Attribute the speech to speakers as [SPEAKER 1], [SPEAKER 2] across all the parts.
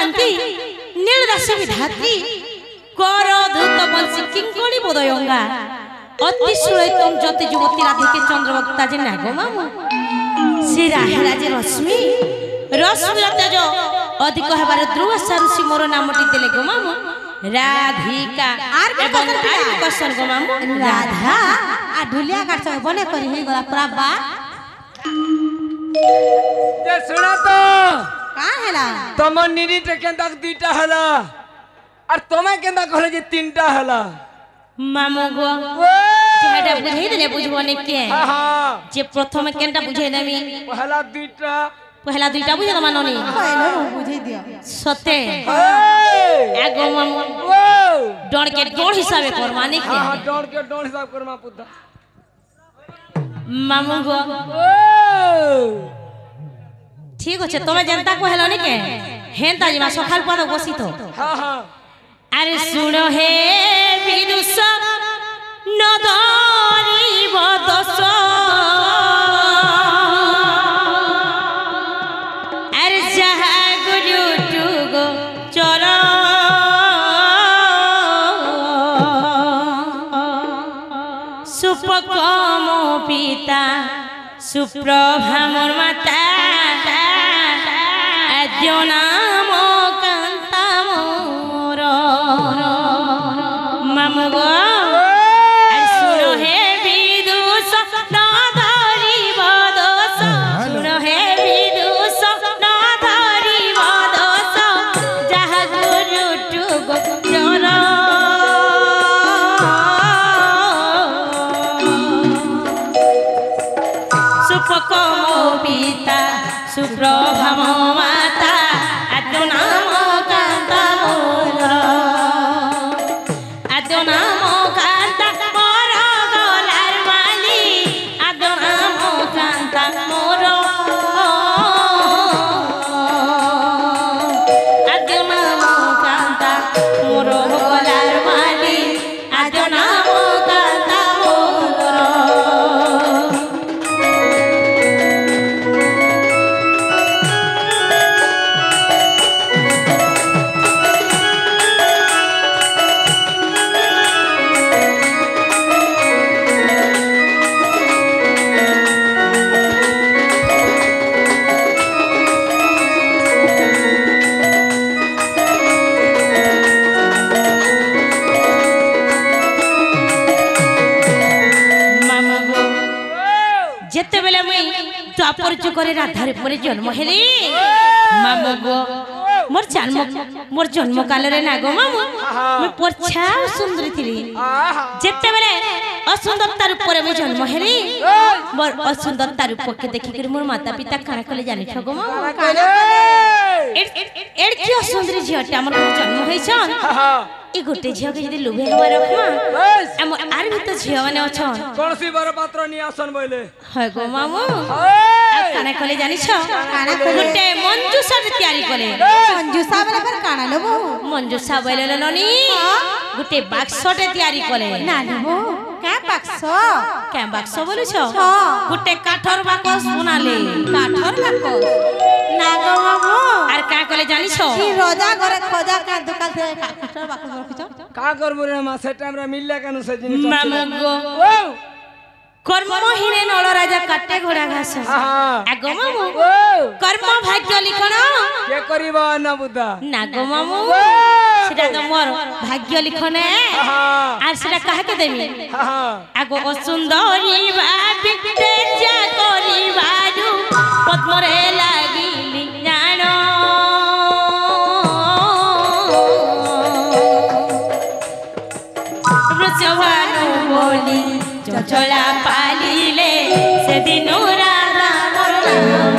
[SPEAKER 1] कांति नीलदास विधात्री कर धूत बंशी किंकणी बोधयंगा अति सुरतम ज्योति युवती राधिके चंद्रवक्ता जे नागो मामू श्री राहराजे रश्मि रश्मिर तेज अधिक हेबार ध्रुव सारुषि मोर नामटी देले गो मामू राधिका एवं आर्कसन गो मामू
[SPEAKER 2] राधा आ ढुलिया काट बने करी हे गला पूरा बा
[SPEAKER 3] जे सुना तो
[SPEAKER 2] का हैला
[SPEAKER 3] तम निरी केंदा दुईटा हला और तमे केंदा कहले जे तीनटा हला
[SPEAKER 1] मामू गो जेटा बुझाई देले बुझबने के
[SPEAKER 3] हां
[SPEAKER 1] जे प्रथम केनटा बुझाई देमी
[SPEAKER 3] पहला दुईटा
[SPEAKER 1] बुझे माननी
[SPEAKER 2] पहले बुझाई दियो
[SPEAKER 1] सते एगो मामू डोर के डोर हिसाबे करमानी के
[SPEAKER 3] हां डोर के डोर हिसाब करमा पुता
[SPEAKER 1] मामू गो ठीक আছে তুমি जनता को हेलो के हेंता जिमा सखाल पद बसी तो
[SPEAKER 3] हां हां
[SPEAKER 1] अरे सुनो हे विदुष नदरी बदस अरे जहा गुरु टुगो चर सुपकम पिता सुप्रभा मोर माता आद्य नाम कांता मोर मामू गो अरे सुनो हे विदुष नदरी बदस सुनो हे विदुष नदरी बदस जहा गुरु टुगो चर सुपकम पिता सुप्रभा माता आद्य नाम कांता मोर आद्य नाम कांता मोर गलार माली आद्य नाम कांता मोर आद्य नाम कांता मोर गलार माली आद्य नाम कांता मोर द्वापर जुगरे राधारे परे जन्म हेली मामू गो मोर जन्म काल रे नागो मामू मैं परछा सुंदरी थी जेते बेले असुंदरता रूप रे मैं जन्म हेली मोर असुंदरता रूप के देखि कर मोर माता पिता काना कले जानि छगो मामू एड की असुंदरी झियाटे हमर जन्म होइछन ए गोटे झिया के जदी लोभे हवा रखमा हम आर भी तो झिया माने अछन
[SPEAKER 3] कोन सी बर पात्र नि आसन बोले
[SPEAKER 1] हाय गो मामू काना कले जानि छ काना गोटे मंजूसा तैयारी करे
[SPEAKER 2] मंजूसा वाला पर काना लेबो
[SPEAKER 1] मंजूसा बोले ननी गोटे बाक्सटे तैयारी करे
[SPEAKER 2] ना लेबो का बाक्स
[SPEAKER 1] बोलु छ गोटे काठर बाक्स बनाले काठर बाक्स
[SPEAKER 2] नागो मामू
[SPEAKER 1] आर का कले जानि छ
[SPEAKER 2] ई रोजा घरे खोजा का दुकान से काठर बाक्स रखिछ
[SPEAKER 3] का करबो रे मा से टाइम रे मिलले कानु से जिनिस
[SPEAKER 1] मामू गो कर्महीने नल राजा काटे घोड़ा घास आगो मामू कर्म भाग्य लिखण
[SPEAKER 3] के करिबा ना बुद्धा
[SPEAKER 1] नागो मामू सेटा तो मोर भाग्य लिखने आ सेटा काहे के देमी आगो असुंदरी बाबिते जा करी बाजू पद्मरे लागिली जानो वृषभानु बोली चला पालिले से दिनो राधा मोर नाम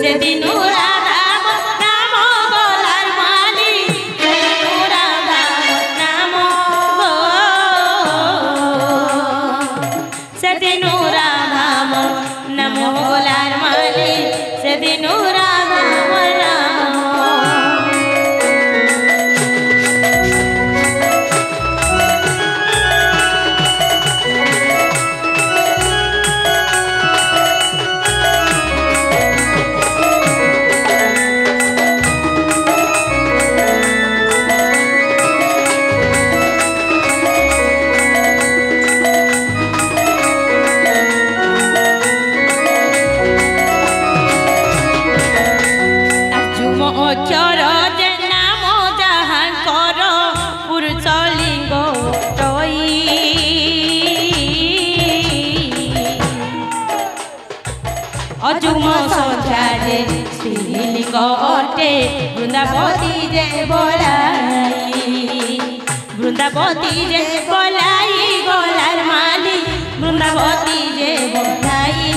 [SPEAKER 1] से दिनो राधा मोर नाम गलार माली से दिनो राधा मोर नाम से दिनो राधा मोर नाम गलार माली से दिनो राधा मोर नाम तुम संख्या जे श्रीलिंग अटे वृंदावती जे बोलाई वृंदावती जे बोलाई गोलार माली वृंदावती जे बोलाई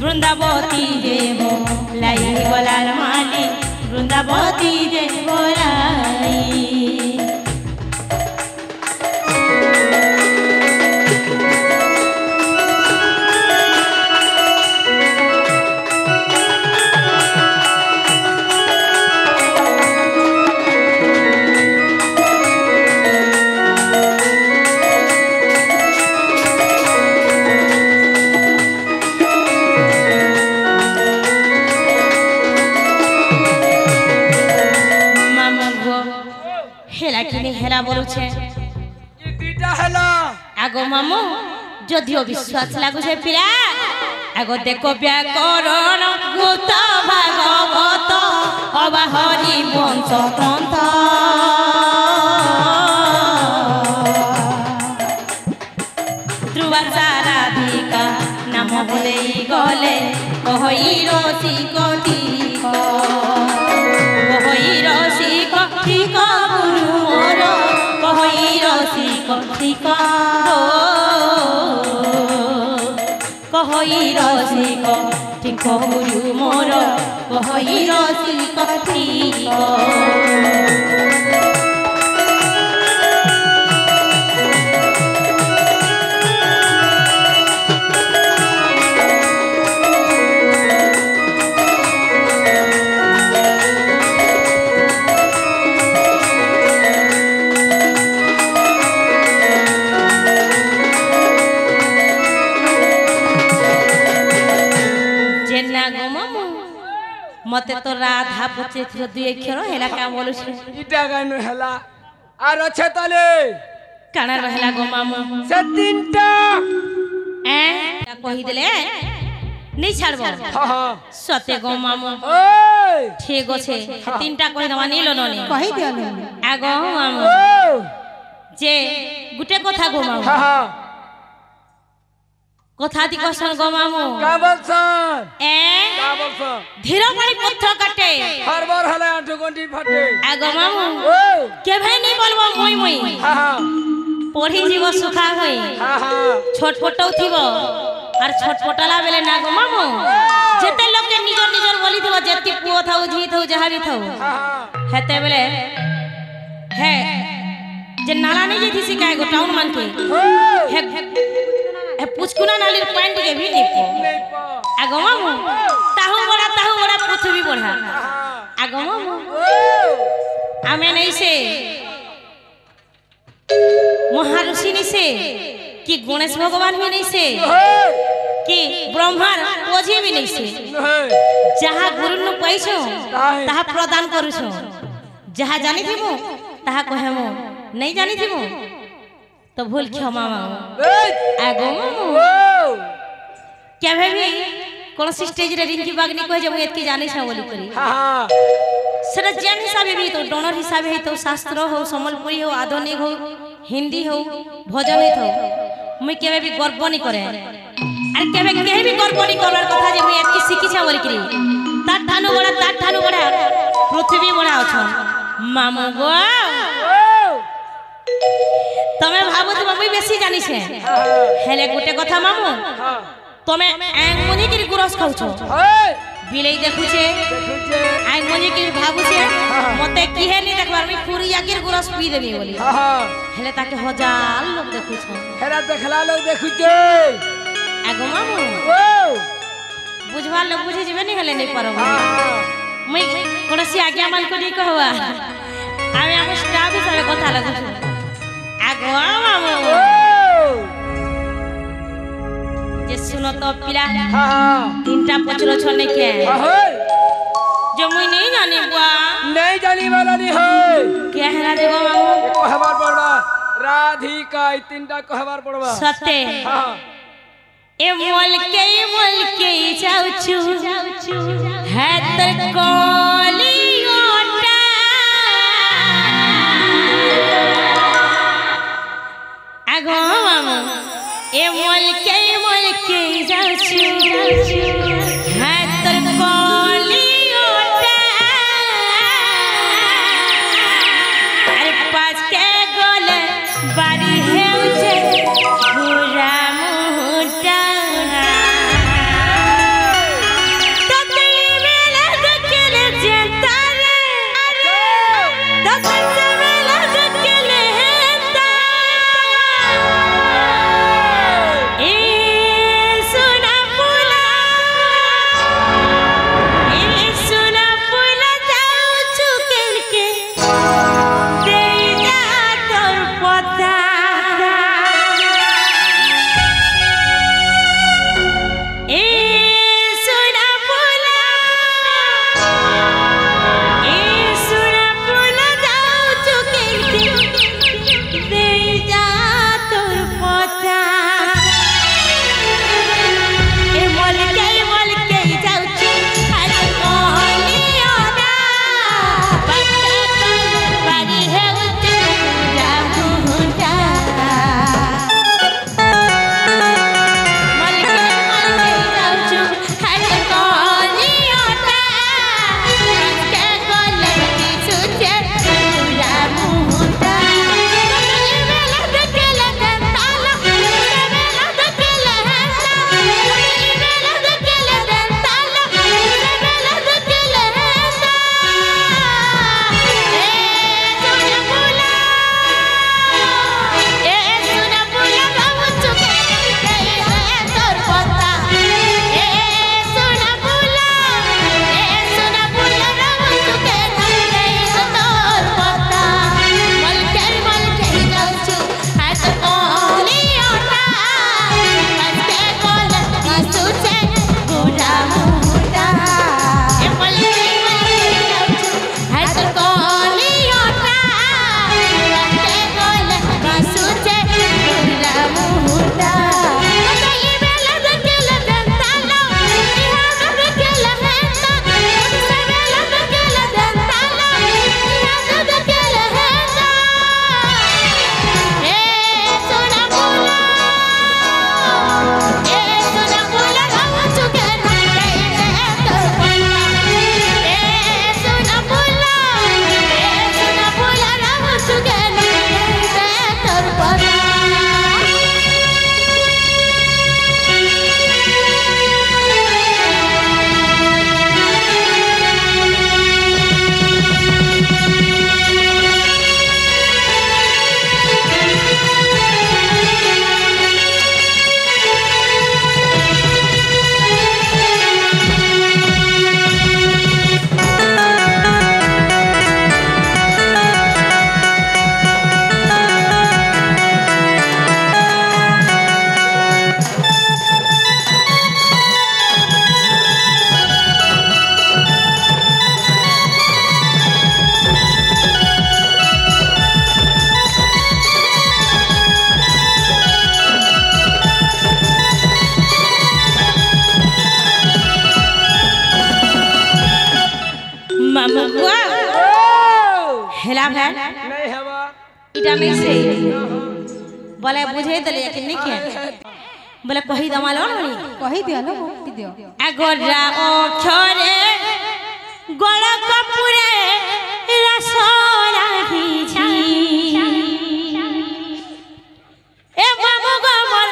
[SPEAKER 1] वृंदावती जे बोलाई गोलार माली वृंदावती जे बोलाई हेला बोलुछे
[SPEAKER 3] ये दीटा हेला
[SPEAKER 1] आगो मामू যদিও বিশ্বাস লাগুছে পিরা আগো দেখো ব্যাকরণ গুত ভাগবত অবাহরি বংশ গ্রন্থ ধ্রুবাচারাধিকা নাম বলেই গলে কহই রসিক ঠিক কহই রসিক ঠিক গুরু মোর কহই রসিক ঠিক কহই রসিক ঠিক গুরু মোর কহই রসিক ঠিক मते तो राधा पचे थी दुई अक्षर हेला का बोलु छे
[SPEAKER 3] इटा गानु हेला आर अच्छे तले
[SPEAKER 1] काना रहला गो मामू
[SPEAKER 3] से तीनटा
[SPEAKER 1] कहि देले नहीं छाड़बो
[SPEAKER 3] हां हां
[SPEAKER 1] सते गो मामू
[SPEAKER 3] ओय
[SPEAKER 1] ठीक छे तीनटा कहि दवा नीलो ननी
[SPEAKER 2] कहि दियनु
[SPEAKER 1] आगो मामू जे गुटे कथा गो मामू
[SPEAKER 3] हां हां
[SPEAKER 1] कथा दी कसन गो मामू
[SPEAKER 3] का बोलसन का बोलसन
[SPEAKER 1] धीरा पानी पत्थर काटे
[SPEAKER 3] हर बार हले आठो गंडी फटे
[SPEAKER 1] आगो मामू
[SPEAKER 3] ओ
[SPEAKER 1] के भाई नहीं बोलबो मोई मोई
[SPEAKER 3] हां हां
[SPEAKER 1] पढ़ी जीव सुखा होई
[SPEAKER 3] हां हां
[SPEAKER 1] छोटपटौ थिबो और छोटपटला बेले ना गो मामू जेते लोग के निजर निजर बोली थिबो जेती पुओ थाउ जी थाउ जहां भी थाउ
[SPEAKER 3] हां हां
[SPEAKER 1] हेते बेले हे जे नाला नहीं जेथी सिकाय गो टाउन मान के हे पुचकुना नाली पॉइंट के भी नहीं पो आगो मामू ताहु बड़ा पृथ्वी बढ़ा आगो मामू आमे नहीं से महाऋषि नहीं से कि गणेश भगवान भी नहीं से कि ब्रह्मा ओझी भी नहीं से जहाँ गुरु न पैसो ताहा प्रदान करूछो जहाँ जानी थी मो ताहा कहे मो नहीं जानी थी मो तो भूल क्षमा मांगो आगो मामू क्या भाभी कौन सी स्टेज रे रिंकी बागनी कहे जब एत की जाने छा बोली करी
[SPEAKER 3] हां
[SPEAKER 1] सर जन हिसाबे भी तो डोनर हिसाबे ही तो शास्त्र हो समलपुरी हो आधुनिक हो हिंदी हो भजन ही हो मैं केबे भी गर्व नहीं करे अरे केबे भी गर्व नहीं करवार कथा जे मैं एत की सिखी छा बोली करी तार ठानु बड़ा पृथ्वी बड़ा अछन मामू गो तमे भाबो तो मम्मी बेसी जानी छे हेले गोटे कथा मामू तमे आंग मुनी के गुरस खाउ छो बिलेई देखु छे आंग मुनी के भाबु छे मते किहे नहीं देखबार मी पुरिया के गुरस पी देबी बोली हेले ताके हजार लोग देखु छो
[SPEAKER 3] हेरा देखला लोग देखु छे
[SPEAKER 1] आगो मामू बुझवा लोग बुझे जेबे नहीं हेले नहीं परबो मैं कोनसी आज्ञा मान को नहीं कहवा आमे हम स्टाफ हिसाबे कथा लागु छो आगो मामू जे सुनो तो पिला तीनटा पचरो छने के जो मुई नहीं जाने बुआ
[SPEAKER 3] नहीं जानी वाला नहीं है
[SPEAKER 1] क्या है रे मामू
[SPEAKER 3] को हमार पड़वा राधिका तीनटा को हमार पड़वा
[SPEAKER 1] सत्य
[SPEAKER 3] हां
[SPEAKER 1] ए मोल के जाऊ छु है तर कोली ओटा आगो मामू ए मोल के हेला भैन
[SPEAKER 3] नहीं हवा
[SPEAKER 1] इटा नहीं से बोले बुझे तले कि नहीं के बोले कही दमालो ननी
[SPEAKER 2] कहि दियो लो कि दियो
[SPEAKER 1] अगोरा ओ छोरे गोड़ कपुरे रसोरा घिची ए बाबू गोमर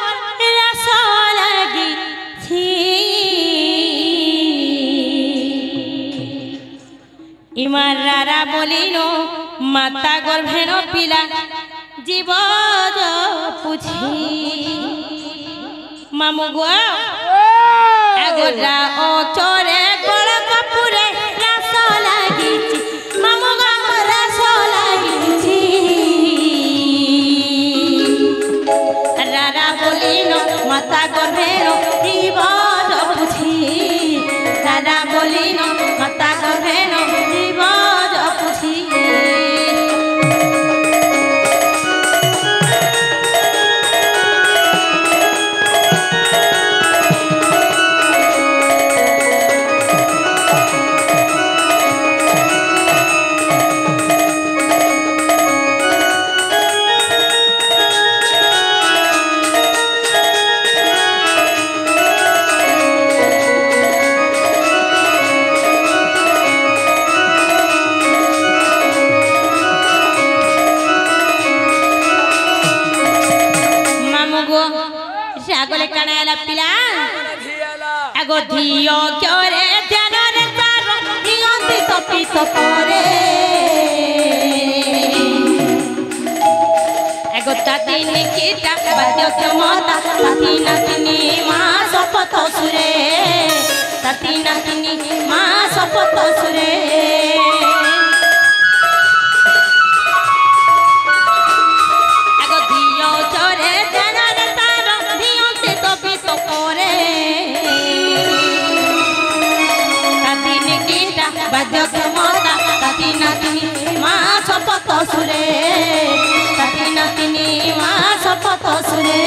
[SPEAKER 1] रसोरा घिची इमारारा बोलिनो माता गर्भेनो पिला जीव पुछी मामू गो अगोरा ओ चोरे गोड़ कपुरे रस लागिची मामू गो रस लागिची रारा बोलिनो माता गर्भेनो जीव पुछी रारा बोलिनो माता गर्भेनो जीव पुछी আগো ধিও ক্যরে ধ্যানরে তার নিয়ন্তি তপিত করে আগো তাতি নিকিতা বাদ্য ক্ষমতা তাতি নাতিনি মা শপথ সুরে তাতি নাতিনি মা শপথ সুরে আগো ধিও ক্যরে ধ্যানরে তার নিয়ন্তি তপিত করে বাদ্য ক্ষমতা তাতি নাতিনি মা শপথ সুরে তাতি নাতিনি মা শপথ সুরে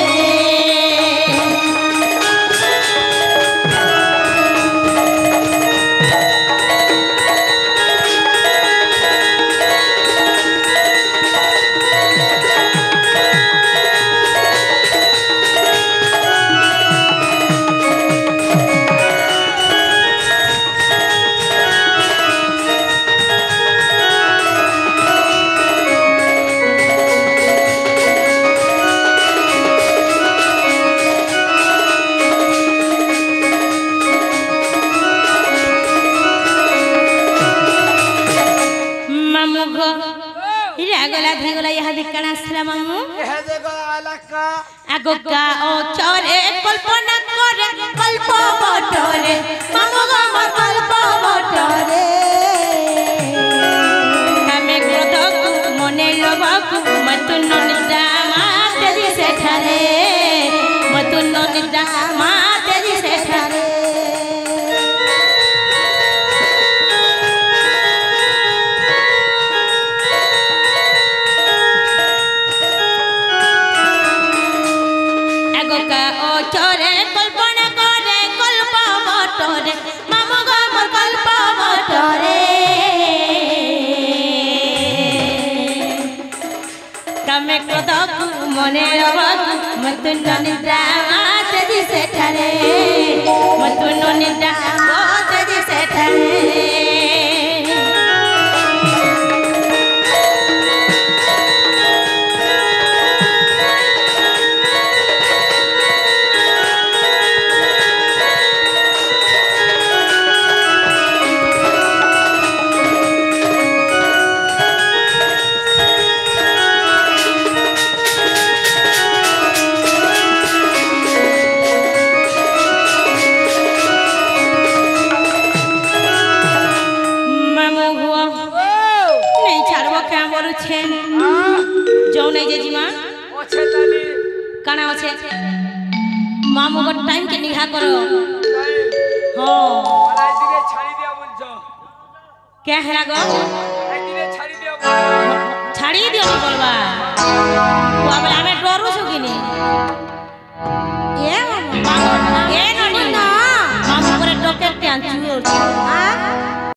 [SPEAKER 1] আগো গা ও চরে কল্পনা করে কল্প বটরে মামু গো কল্প বটরে আমি ক্রোধকু মনে লোভকু মতুন নিদ্রা মা তেজি সেঠারে মতুন নিদ্রা মা তেজি সেঠারে চরে কল্পনা করে কল্প বটরে মামু গো কল্প বটরে কামে ক্রোধকু মনে রবকু মতুন নিদ্রা তেজি সেঠারে মতুন নিদ্রা তেজি সেঠারে काना अच्छे मामू को टाइम के निहा करो हाँ क्या है ना गो छाड़ी दियो नहीं बोलवा वो अब हमें डरो सुगिनी ये मामू ये नहीं मामू करे डॉक्टर के अंचू